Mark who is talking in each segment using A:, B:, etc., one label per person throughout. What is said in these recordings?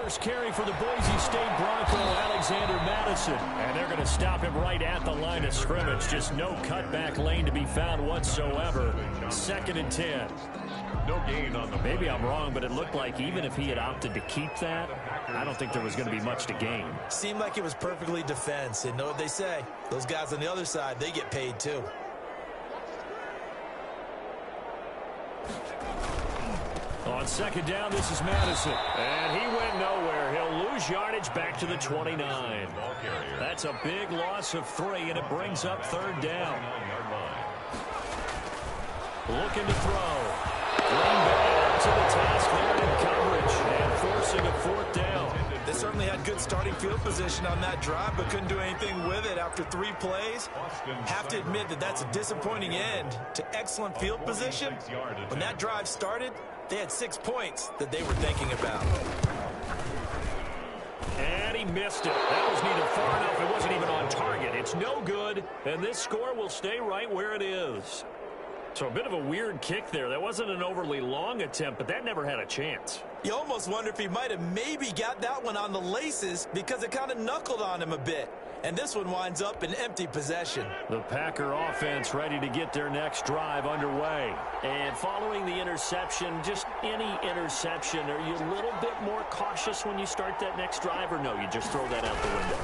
A: first carry for the Boise State Bronco, Alexander Madison. And they're going to stop him right at the line of scrimmage. Just no cutback lane to be found whatsoever. 2nd and 10.
B: No gain on the play.
A: Maybe I'm wrong, but it looked like even if he had opted to keep that, I don't think there was going to be much to gain.
C: Seemed like it was perfectly defense. And know what they say? Those guys on the other side, they get paid too.
A: On 2nd down, this is Madison. And he went nowhere. He'll lose yardage back to the 29. That's a big loss of 3, and it brings up 3rd down. Looking to throw. Green Bay up to the task there in coverage and forcing a 4th down.
C: They certainly had good starting field position on that drive, but couldn't do anything with it after 3 plays. Have to admit that that's a disappointing end to excellent field position. When that drive started, they had 6 points that they were thinking about.
A: And he missed it. That was neither far enough. It wasn't even on target. It's no good, and this score will stay right where it is. So a bit of a weird kick there. That wasn't an overly long attempt, but that never had a chance.
C: You almost wonder if he might have maybe got that one on the laces because it kind of knuckled on him a bit. And this one winds up in empty possession.
A: The Packer offense ready to get their next drive underway. And following the interception, just any interception, are you a little bit more cautious when you start that next drive, or no, you just throw that out the window?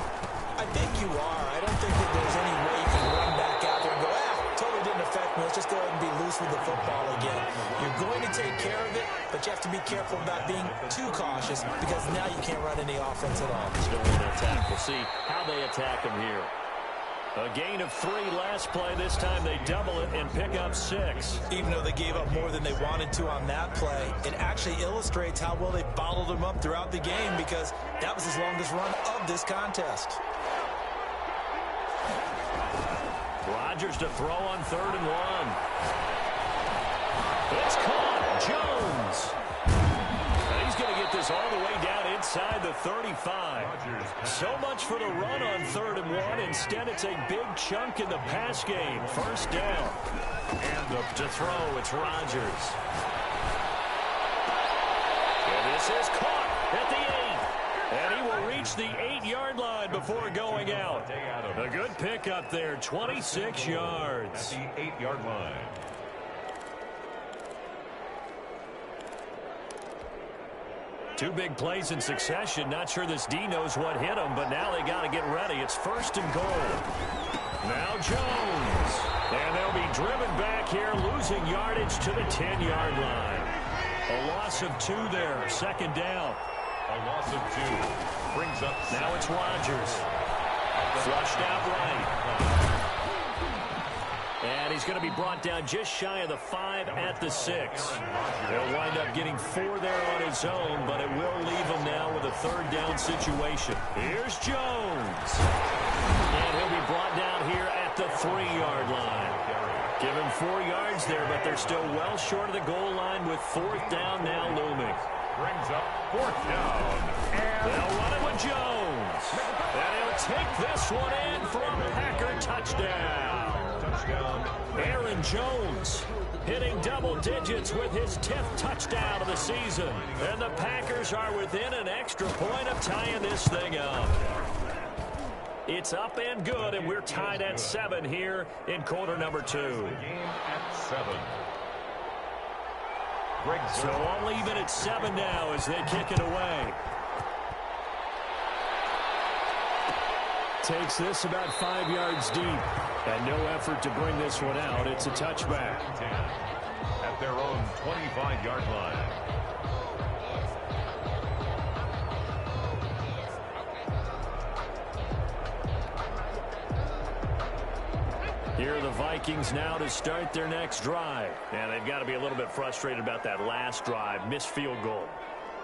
C: I think you are. I don't think that there's any way you can run back out there and go, totally didn't affect me. Let's just go ahead and be loose with the football again. You're going to take care of it, but you have to be careful about being too cautious because now you can't run any offense at all.
A: Still want to attack. We'll see how they attack him here. A gain of 3 last play. This time they double it and pick up 6.
C: Even though they gave up more than they wanted to on that play, it actually illustrates how well they bottled them up throughout the game because that was his longest run of this contest.
A: Rodgers to throw on 3rd and 1. It's caught. Jones. And he's going to get this all the way down inside the 35. So much for the run on 3rd and 1. Instead, it's a big chunk in the pass game. 1st down. And up to throw, it's Rodgers. And this is caught at the 8. And he will reach the 8-yard line before going out. A good pickup there, 26 yards.
B: At the 8-yard line.
A: Two big plays in succession. Not sure this D knows what hit him, but now they got to get ready. It's 1st and goal. Now Jones. And they'll be driven back here, losing yardage to the 10-yard line. A loss of 2 there, 2nd down.
B: A loss of 2 brings up.
A: Now it's Rodgers. Flushed out right. And he's going to be brought down just shy of the 5 at the 6. He'll wind up getting 4 there on his own, but it will leave him now with a 3rd down situation. Here's Jones. And he'll be brought down here at the 3-yard line. Give him 4 yards there, but they're still well short of the goal line with 4th down now looming.
B: Brings up 4th down.
A: And they'll run it with Jones. And he'll take this one in for a Packer touchdown. Aaron Jones hitting double digits with his 10th touchdown of the season. And the Packers are within an extra point of tying this thing up. It's up and good, and we're tied at 7 here in quarter number 2.
B: The game at 7.
A: So all even at 7 now as they kick it away. Takes this about 5 yards deep. And no effort to bring this one out. It's a touchback.
B: At their own 25-yard line.
A: Here are the Vikings now to start their next drive. And they've got to be a little bit frustrated about that last drive. Missed field goal.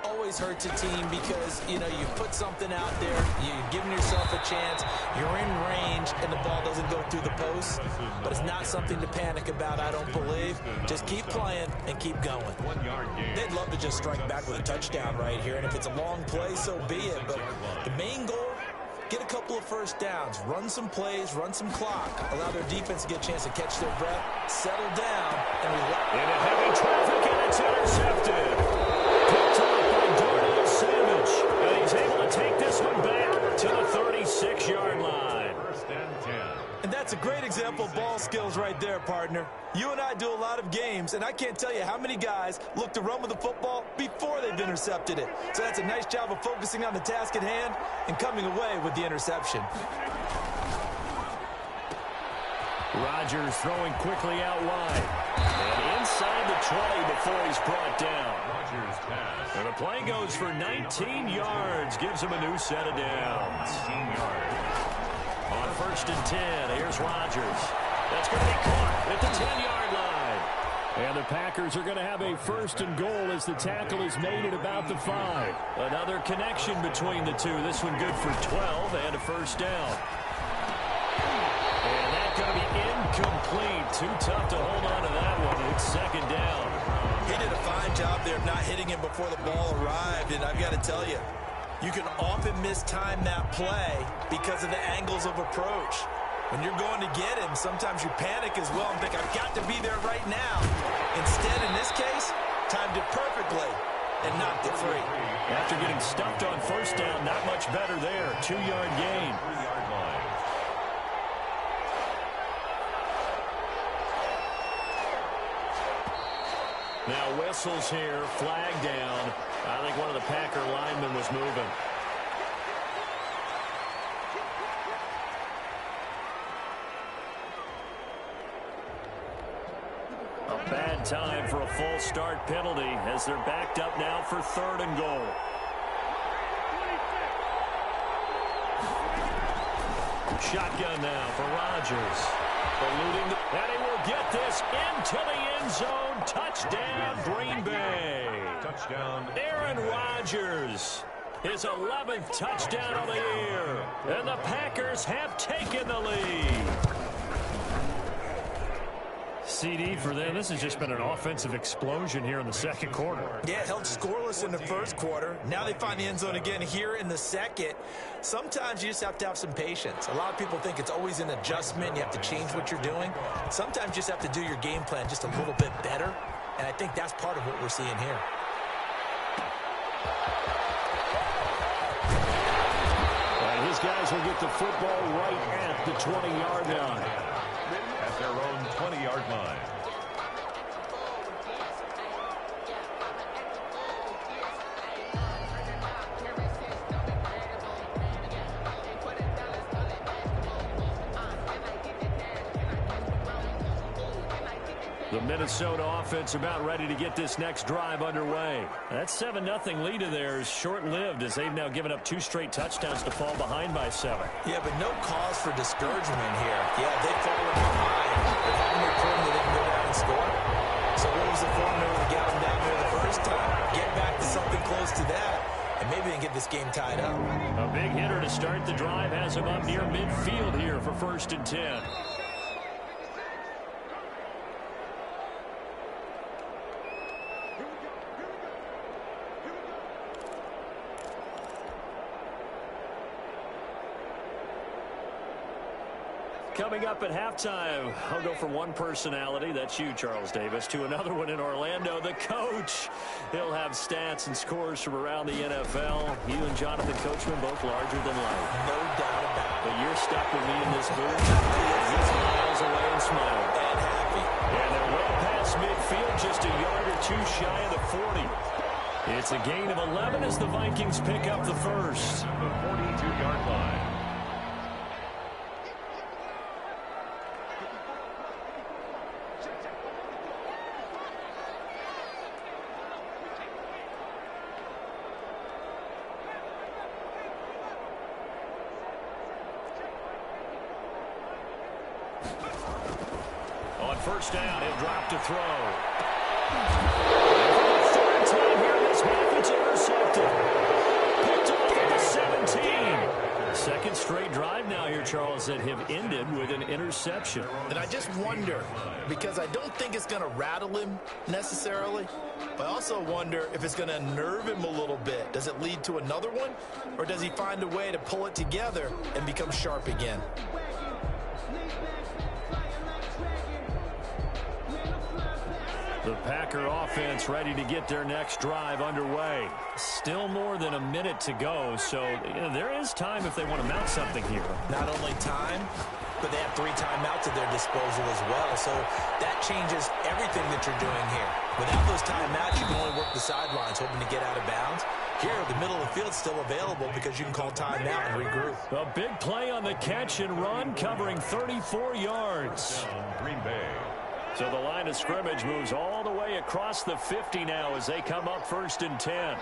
C: Always hurts a team because, you know, you put something out there, you're giving yourself a chance, you're in range, and the ball doesn't go through the post. But it's not something to panic about, I don't believe. Just keep playing and keep going.
B: 1-yard gain.
C: They'd love to just strike back with a touchdown right here, and if it's a long play, so be it. But the main goal, get a couple of 1st downs, run some plays, run some clock, allow their defense to get a chance to catch their breath, settle down, and
A: into heavy traffic, and it's intercepted. Picked up by Darnell Savage. 6-yard line.
B: First and 10.
C: And that's a great example of ball skills right there, partner. You and I do a lot of games, and I can't tell you how many guys look to run with the football before they've intercepted it. So that's a nice job of focusing on the task at hand and coming away with the interception.
A: Rodgers throwing quickly out wide. And inside the 20 before he's brought down.
B: Rodgers pass.
A: And the play goes for 19 yards. Gives him a new set of downs.
B: 19 yards.
A: On first and 10, here's Rodgers. That's going to be caught at the 10-yard line. And the Packers are going to have a first and goal as the tackle is made at about the 5. Another connection between the two. This one good for 12 and a first down. And that's going to be incomplete. Too tough to hold on to that one. It's second down.
C: He did a fine job there of not hitting him before the ball arrived, and I've got to tell you, you can often mistime that play because of the angles of approach. When you're going to get him, sometimes you panic as well and think, I've got to be there right now. Instead, in this case, timed it perfectly and knocked it free.
A: After getting stuffed on first down, not much better there. 2-yard gain.
B: 3-yard line.
A: Now whistles here, flag down. I think one of the Packer linemen was moving. A bad time for a false start penalty as they're backed up now for 3rd and goal. Shotgun now for Rodgers. Eluding, and he will get this into the end zone. Touchdown, Green Bay.
B: Touchdown.
A: Aaron Rodgers, his 11th touchdown of the year. And the Packers have taken the lead. CD for them. This has just been an offensive explosion here in the second quarter.
C: Yeah, held scoreless in the first quarter. Now they find the end zone again here in the second. Sometimes you just have to have some patience. A lot of people think it's always an adjustment. You have to change what you're doing. Sometimes you just have to do your game plan just a little bit better. And I think that's part of what we're seeing here.
A: And his guys will get the football right at the 20-yard line.
B: At their own 20-yard line.
A: The Minnesota offense about ready to get this next drive underway. That 7-0 lead of theirs short-lived as they've now given up 2 straight touchdowns to fall behind by 7.
C: Yeah, but no cause for discouragement here. Yeah, they've fallen behind. But having their quarter, they didn't go down and score. So what was the formula that got them down there the first time? Get back to something close to that, and maybe they can get this game tied up.
A: A big hitter to start the drive has him up near midfield here for 1st and 10. Coming up at halftime, I'll go from one personality, that's you, Charles Davis, to another one in Orlando, the coach. He'll have stats and scores from around the NFL. You and Jonathan Coachman both larger than life.
C: No doubt about it.
A: But you're stuck with me in this booth. He's miles away and smiling.
C: And happy.
A: And they're well past midfield, just a yard or 2 shy of the 40. It's a gain of 11 as the Vikings pick up the first.
B: The 42-yard line.
A: On first down, he'll drop to throw. Third time here this half, it's intercepted. Picked off at the 17. Second straight drive now here, Charles, that have ended with an interception.
C: And I just wonder, because I don't think it's going to rattle him necessarily, but I also wonder if it's going to unnerve him a little bit. Does it lead to another one, or does he find a way to pull it together and become sharp again?
A: The Packer offense ready to get their next drive underway. Still more than a minute to go, so there is time if they want to mount something here.
C: Not only time, but they have 3 timeouts at their disposal as well, so that changes everything that you're doing here. Without those timeouts, you can only work the sidelines, hoping to get out of bounds. Here, the middle of the field is still available because you can call timeout and regroup.
A: A big play on the catch and run, covering 34 yards.
B: Green Bay.
A: So the line of scrimmage moves all the way across the 50 now as they come up 1st and 10.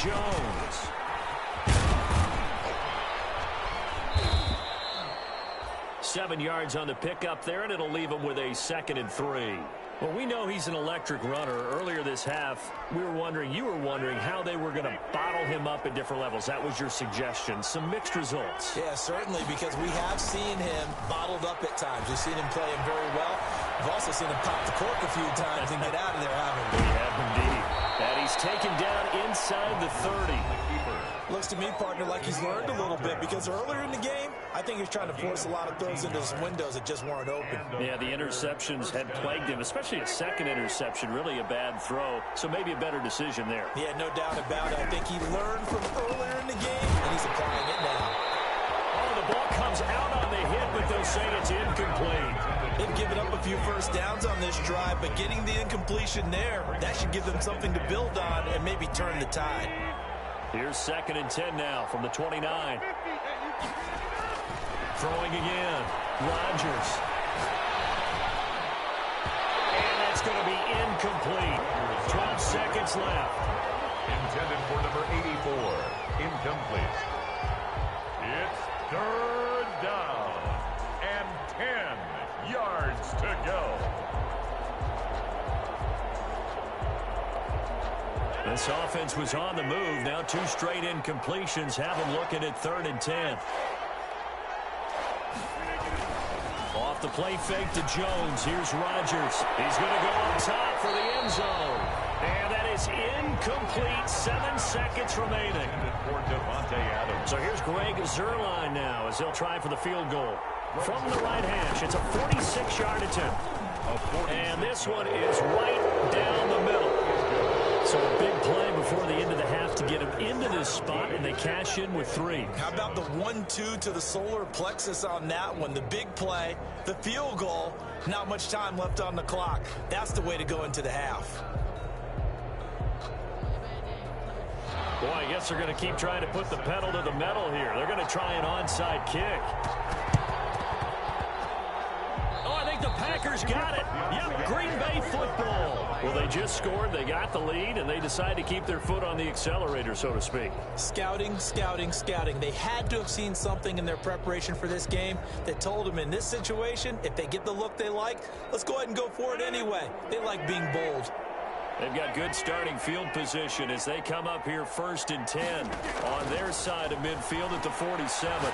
A: Jones. Seven yards on the pickup there, and it'll leave him with a 2nd and 3. Well, we know he's an electric runner. Earlier this half, you were wondering how they were going to bottle him up at different levels. That was your suggestion. Some mixed results.
C: Yeah, certainly, because we have seen him bottled up at times. We've seen him play him very well. We've also seen him pop the cork a few times and get out of there, haven't we?
A: We have indeed. And he's taken down inside the 30.
C: Looks to me, partner, like he's learned a little bit, because earlier in the game, I think he's trying to force a lot of throws into his windows that just weren't open.
A: Yeah, the interceptions had plagued him, especially a second interception, really a bad throw. So maybe a better decision there.
C: Yeah, no doubt about it. I think he learned from earlier in the game, and he's applying it now.
A: Oh, the ball comes out on the hit, but they'll say it's incomplete.
C: They've given up a few first downs on this drive, but getting the incompletion there, that should give them something to build on and maybe turn the tide.
A: Here's 2nd and 10 now from the 29. Throwing again. Rodgers. And that's going to be incomplete. 12 seconds left.
B: Intended for number 84. Incomplete. It's 3rd down and 10 yards to go.
A: This offense was on the move. Now 2 straight incompletions have them looking at 3rd and 10. Off the play fake to Jones. Here's Rodgers. He's going to go up top for the end zone. And that is incomplete. 7 seconds remaining. So here's Greg Zuerlein now as he'll try for the field goal. From the right hash, it's a 46-yard attempt. And this one is right down the middle. So a big play before the end of the half to get him into this spot, and they cash in with 3.
C: How about the 1-2 to the solar plexus on that one? The big play, the field goal, not much time left on the clock. That's the way to go into the half.
A: Boy, I guess they're going to keep trying to put the pedal to the metal here. They're going to try an onside kick. Oh, I think the Packers got it. Yep, Green Bay football. Well, they just scored, they got the lead, and they decide to keep their foot on the accelerator, so to speak.
C: Scouting, scouting, scouting. They had to have seen something in their preparation for this game that told them in this situation, if they get the look they like, let's go ahead and go for it anyway. They like being bold.
A: They've got good starting field position as they come up here 1st and 10 on their side of midfield at the 47.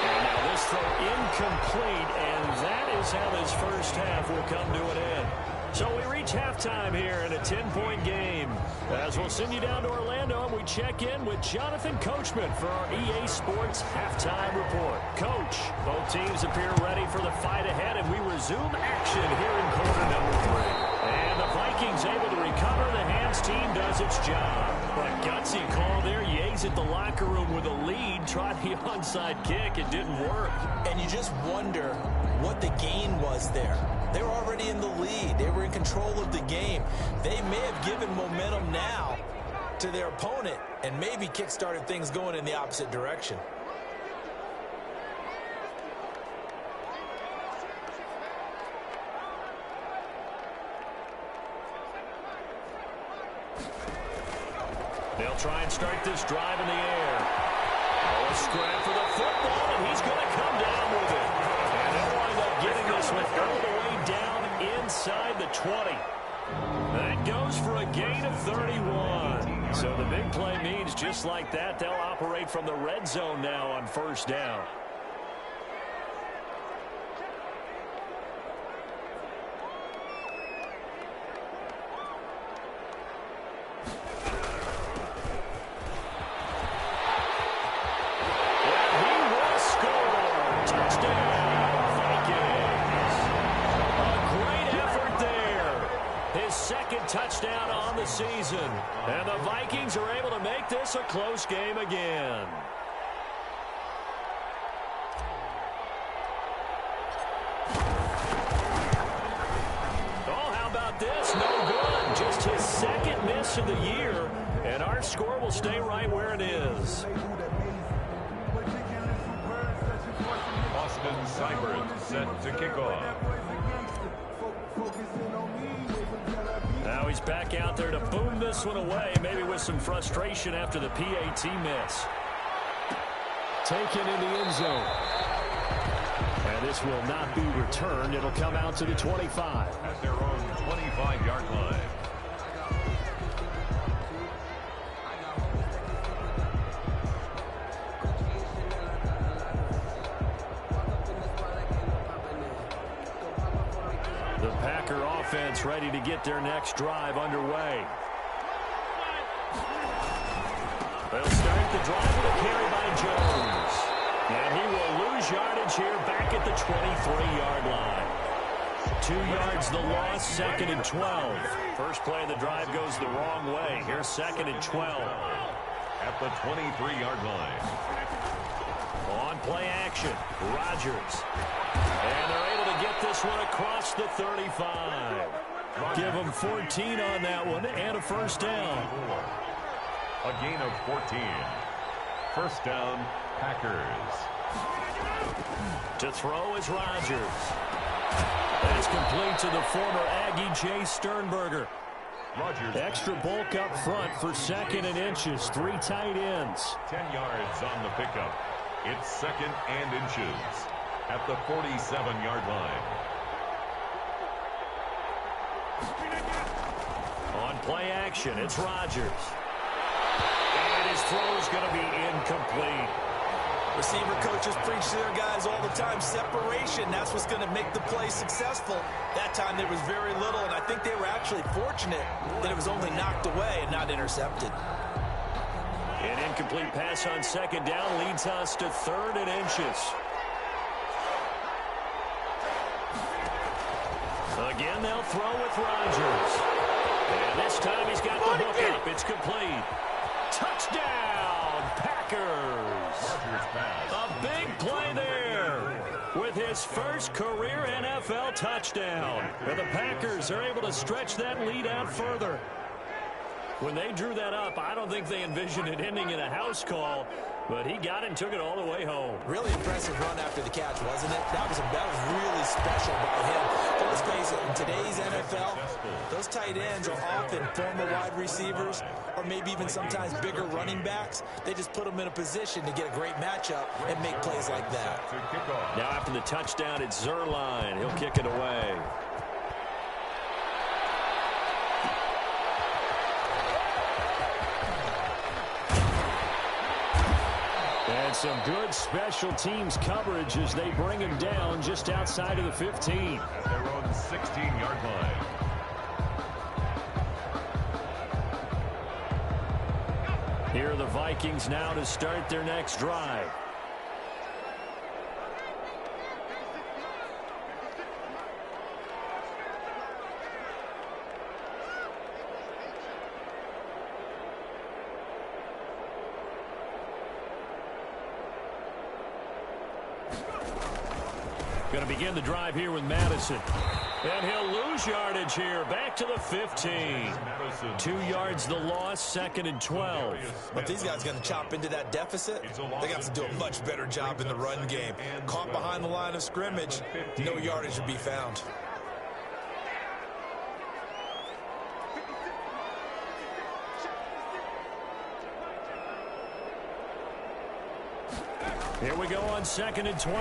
A: And now this throw incomplete, and that is how this first half will come to an end. So we reach halftime here in a 10-point game. As we'll send you down to Orlando, and we check in with Jonathan Coachman for our EA Sports Halftime Report. Coach, both teams appear ready for the fight ahead, and we resume action here in quarter number 3. And the Vikings able to recover. The hands team does its job. But gutsy call there. Yates at the locker room with a lead. Tried the onside kick. It didn't work.
C: And you just wonder what the gain was there. They were already in the lead. They were in control of the game. They may have given momentum now to their opponent and maybe kick-started things going in the opposite direction.
A: They'll try and start this drive in the air. Oh, a scrap for the football, and he's going to come down with it. And they'll wind up getting this one all the way down inside the 20. That goes for a gain of 31. So the big play means just like that, they'll operate from the red zone now on 1st down. Touchdown. touchdown on the season. And the Vikings are able to make this a close game again. Oh, how about this? No good. Just his second miss of the year. And our score will stay right where it is.
B: Austin Seibert set to kick off.
A: Now he's back out there to boom this one away, maybe with some frustration after the PAT miss. Taken in the end zone. And this will not be returned. It'll come out to the 25.
B: At their own 25-yard line.
A: The Packer offense ready to get their next drive underway. They'll start the drive with a carry by Jones. And he will lose yardage here back at the 23-yard line. 2 yards the loss, 2nd and 12. First play of the drive goes the wrong way. Here's 2nd and 12.
B: At the 23-yard line.
A: On play action, Rodgers. And they're able to get this one across the 35. Give them 14 on that one and a first down.
B: A gain of 14. First down, Packers.
A: To throw is Rodgers. That's complete to the former Aggie Jay Sternberger.
B: Rodgers.
A: Extra bulk up front for 2nd and inches. 3 tight ends.
B: 10 yards on the pickup. It's 2nd and inches at the 47-yard line.
A: On play action, it's Rodgers. And his throw is going to be incomplete.
C: Receiver coaches preach to their guys all the time. Separation, that's what's going to make the play successful. That time there was very little, and I think they were actually fortunate that it was only knocked away and not intercepted.
A: An incomplete pass on 2nd down leads us to 3rd and inches. Again, they'll throw with Rodgers. And this time he's got the hook up. It's complete. Touchdown, Packers. A big play there with his first career NFL touchdown. And the Packers are able to stretch that lead out further. When they drew that up, I don't think they envisioned it ending in a house call, but he got it and took it all the way home.
C: Really impressive run after the catch, wasn't it? That was really special by him. But let's face it, in today's NFL, those tight ends are often former wide receivers or maybe even sometimes bigger running backs. They just put them in a position to get a great matchup and make plays like that.
A: Now after the touchdown, it's Zerline. He'll kick it away. And some good special teams coverage as they bring him down just outside of the 15.
B: At their own 16-yard line.
A: Here are the Vikings now to start their next drive. Going to begin the drive here with Madison. And he'll lose yardage here. Back to the 15. 2 yards the loss, 2nd and 12.
C: But these guys got to chop into that deficit. They got to do a much better job in the run game. Caught behind the line of scrimmage, no yardage to be found.
A: Here we go on 2nd and 12.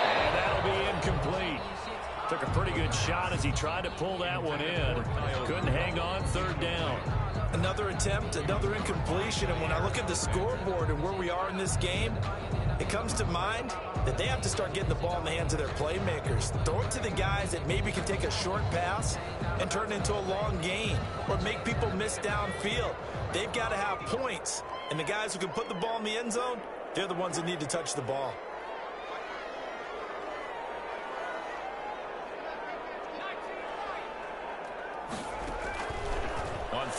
A: And that'll be incomplete. Took a pretty good shot as he tried to pull that one in. Couldn't hang on 3rd down.
C: Another attempt, another incompletion. And when I look at the scoreboard and where we are in this game, it comes to mind that they have to start getting the ball in the hands of their playmakers. Throw it to the guys that maybe can take a short pass and turn it into a long gain or make people miss downfield. They've got to have points. And the guys who can put the ball in the end zone, they're the ones that need to touch the ball.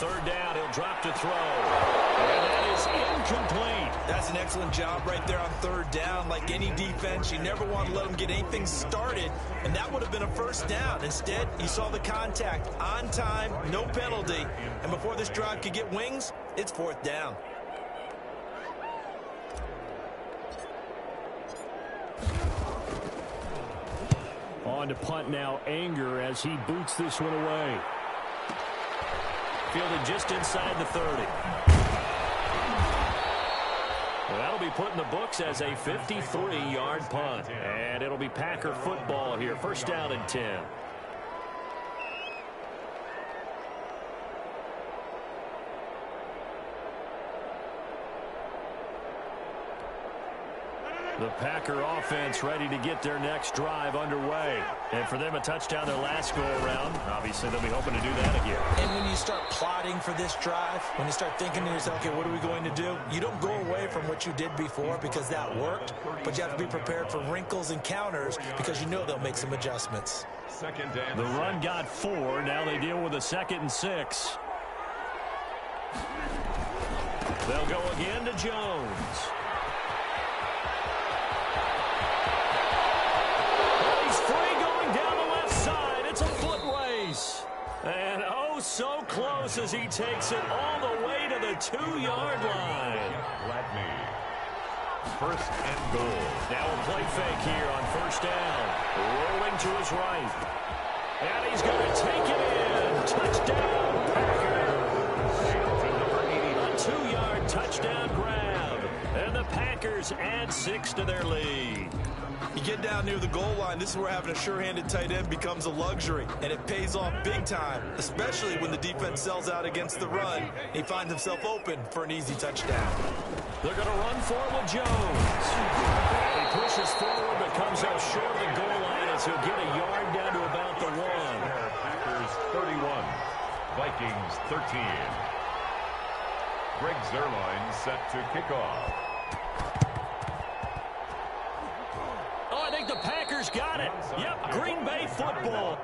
A: third down. He'll drop to throw. And that is incomplete.
C: That's an excellent job right there on third down. Like any defense, you never want to let them get anything started, and that would have been a first down. Instead, you saw the contact on time, no penalty, and before this drive could get wings, it's fourth down.
A: On to punt now, Anger, as he boots this one away. Fielded just inside the 30. Well, that'll be put in the books as a 53-yard punt. And it'll be Packer football here. First down and 10. The Packer offense ready to get their next drive underway. And for them, a touchdown their last go-around. Obviously, they'll be hoping to do that again.
C: And when you start plotting for this drive, when you start thinking to yourself, okay, what are we going to do? You don't go away from what you did before because that worked, but you have to be prepared for wrinkles and counters because you know they'll make some adjustments.
A: The run got 4. Now they deal with a 2nd and 6. They'll go again to Jones. And oh, so close as he takes it all the way to the 2-yard line.
B: First and goal.
A: Now a play fake here on first down. Rolling to his right. And he's going to take it in. Touchdown, Packers. A 2-yard touchdown grab. And the Packers add 6 to their lead.
C: You get down near the goal line, this is where having a sure-handed tight end becomes a luxury, and it pays off big time, especially when the defense sells out against the run. He finds himself open for an easy touchdown.
A: They're going to run for it with Jones. He pushes forward, but comes up short of the goal line as he'll get a yard down to about the 1.
B: Packers 31, Vikings 13. Greg Zuerlein set to kick off.
A: Oh, I think the Packers got it. Yep, Green Bay football.